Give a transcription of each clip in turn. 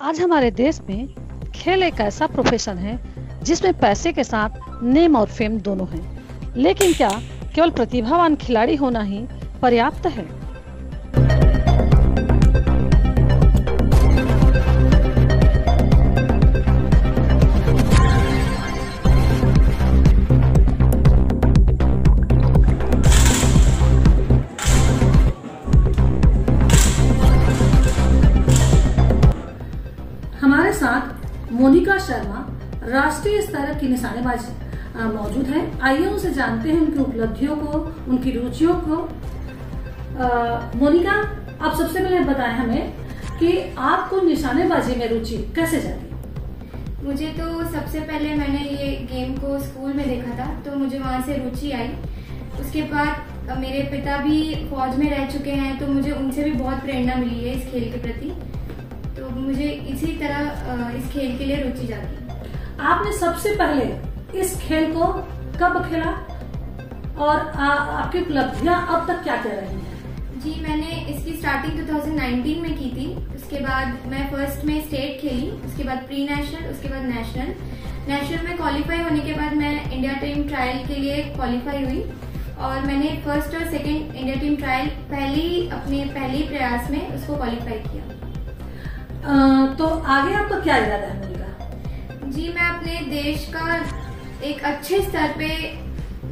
आज हमारे देश में खेल एक ऐसा प्रोफेशन है जिसमें पैसे के साथ नेम और फेम दोनों हैं। लेकिन क्या केवल प्रतिभावान खिलाड़ी होना ही पर्याप्त है? हमारे साथ मोनिका शर्मा राष्ट्रीय स्तर की निशानेबाज मौजूद है। आइए उनसे जानते हैं उनकी उपलब्धियों को, उनकी रुचियों को। मोनिका, आप सबसे पहले बताएं हमें कि आपको निशानेबाजी में रुचि कैसे जागी? मुझे तो सबसे पहले मैंने ये गेम को स्कूल में देखा था, तो मुझे वहाँ से रुचि आई। उसके बाद मेरे पिता भी फौज में रह चुके हैं, तो मुझे उनसे भी बहुत प्रेरणा मिली है इस खेल के प्रति। तो मुझे इसी तरह इस खेल के लिए रुचि जागी। आपने सबसे पहले इस खेल को कब खेला और आपकी उपलब्धियां अब तक क्या क्या रही हैं? जी, मैंने इसकी स्टार्टिंग 2019 में की थी। उसके बाद मैं फर्स्ट में स्टेट खेली, उसके बाद प्री नेशनल, उसके बाद नेशनल में क्वालिफाई होने के बाद मैं इंडिया टीम ट्रायल के लिए क्वालिफाई हुई और मैंने फर्स्ट और सेकेंड इंडिया टीम ट्रायल अपने पहले प्रयास में उसको क्वालिफाई किया। तो आगे आपका क्या इरादा है मोनिका? जी, मैं अपने देश का एक अच्छे स्तर पे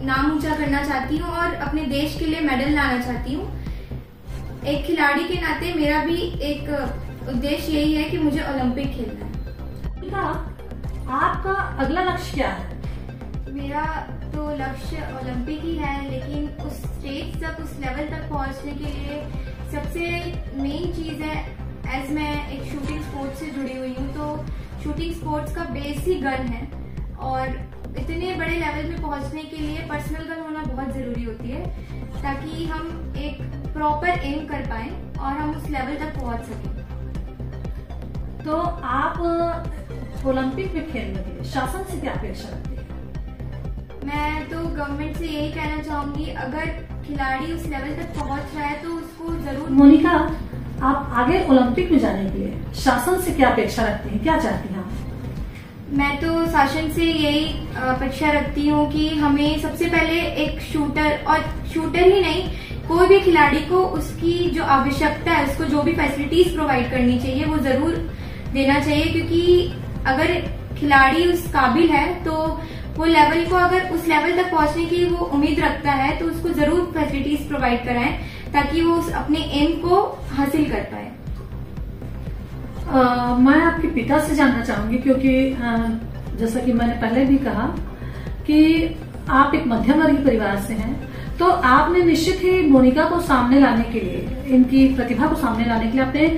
नाम ऊंचा करना चाहती हूँ और अपने देश के लिए मेडल लाना चाहती हूँ। एक खिलाड़ी के नाते मेरा भी एक उद्देश्य यही है कि मुझे ओलंपिक खेलना है। मोनिका, आपका अगला लक्ष्य क्या है? मेरा तो लक्ष्य ओलंपिक ही है, लेकिन उस स्टेज तक, उस लेवल तक पहुंचने के लिए सबसे मेन चीज है, एज मैं एक शूटिंग स्पोर्ट्स से जुड़ी हुई हूँ, तो शूटिंग स्पोर्ट्स का बेस ही गन है और इतने बड़े लेवल में पहुंचने के लिए पर्सनल गन होना बहुत जरूरी होती है, ताकि हम एक प्रॉपर एम कर पाए और हम उस लेवल तक पहुंच सकें। तो आप ओलंपिक में खेलने के लिए शासन से क्या अपेक्षा रखते हैं? मैं तो गवर्नमेंट से यही कहना चाहूंगी, अगर खिलाड़ी उस लेवल तक पहुंच रहा है तो उसको जरूर। मोनिका, आप आगे ओलंपिक में जाने के लिए शासन से क्या अपेक्षा रखती हैं, क्या चाहती हैं आप? मैं तो शासन से यही अपेक्षा रखती हूँ कि हमें सबसे पहले एक शूटर ही नहीं, कोई भी खिलाड़ी को उसकी जो आवश्यकता है, उसको जो भी फैसिलिटीज प्रोवाइड करनी चाहिए वो जरूर देना चाहिए, क्योंकि अगर खिलाड़ी उस काबिल है तो वो लेवल को, अगर उस लेवल तक पहुंचने की वो उम्मीद रखता है तो उसको जरूर फैसिलिटीज प्रोवाइड कराएं ताकि वो अपने एम को हासिल कर पाए। मैं आपके पिता से जानना चाहूंगी, क्योंकि जैसा कि मैंने पहले भी कहा कि आप एक मध्यम वर्गीय परिवार से हैं, तो आपने निश्चित ही मोनिका को सामने लाने के लिए, इनकी प्रतिभा को सामने लाने के लिए आपने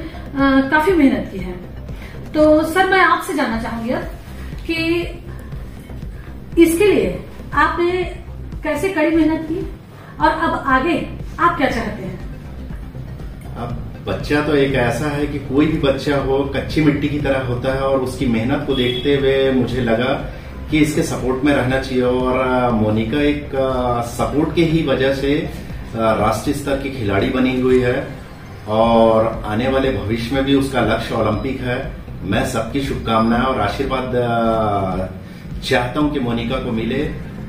काफी मेहनत की है। तो सर, मैं आपसे जानना चाहूंगी कि इसके लिए आपने कैसे कड़ी मेहनत की और अब आगे आप क्या चाहते हैं? अब बच्चा तो एक ऐसा है कि कोई भी बच्चा हो कच्ची मिट्टी की तरह होता है, और उसकी मेहनत को देखते हुए मुझे लगा कि इसके सपोर्ट में रहना चाहिए। और मोनिका एक सपोर्ट की ही वजह से राष्ट्रीय स्तर की खिलाड़ी बनी हुई है और आने वाले भविष्य में भी उसका लक्ष्य ओलंपिक है। मैं सबकी शुभकामनाएं और आशीर्वाद चाहता हूं कि मोनिका को मिले,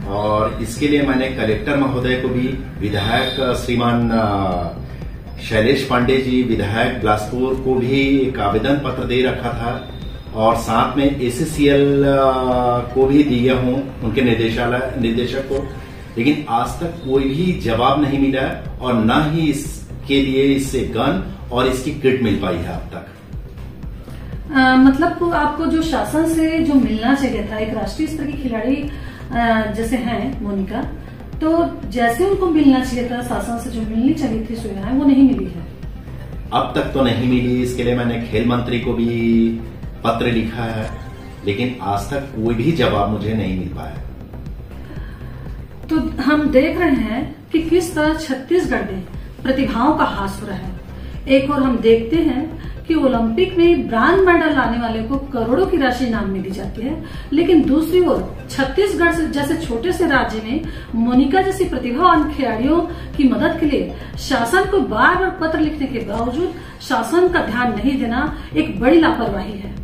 और इसके लिए मैंने कलेक्टर महोदय को भी, विधायक श्रीमान शैलेश पांडे जी, विधायक बिलासपुर को भी एक आवेदन पत्र दे रखा था, और साथ में ACCL को भी दिया हूं, उनके निदेशक को, लेकिन आज तक कोई भी जवाब नहीं मिला और न ही इसके लिए इससे गन और इसकी किट मिल पाई है अब तक। मतलब आपको जो शासन से जो मिलना चाहिए था, एक राष्ट्रीय स्तर की खिलाड़ी जैसे हैं मोनिका, तो जैसे उनको मिलना चाहिए था, शासन से जो मिलनी चाहिए थी सुविधाएं, वो नहीं मिली है अब तक तो नहीं मिली। इसके लिए मैंने खेल मंत्री को भी पत्र लिखा है, लेकिन आज तक कोई भी जवाब मुझे नहीं मिल पाया। तो हम देख रहे हैं कि किस तरह छत्तीसगढ़ में प्रतिभाओं का हास हो रहा है। एक और हम देखते हैं कि ओलंपिक में ब्रांज मेडल लाने वाले को करोड़ों की राशि इनाम में दी जाती है, लेकिन दूसरी ओर छत्तीसगढ़ जैसे छोटे से राज्य में मोनिका जैसी प्रतिभावान खिलाड़ियों की मदद के लिए शासन को बार बार पत्र लिखने के बावजूद शासन का ध्यान नहीं देना एक बड़ी लापरवाही है।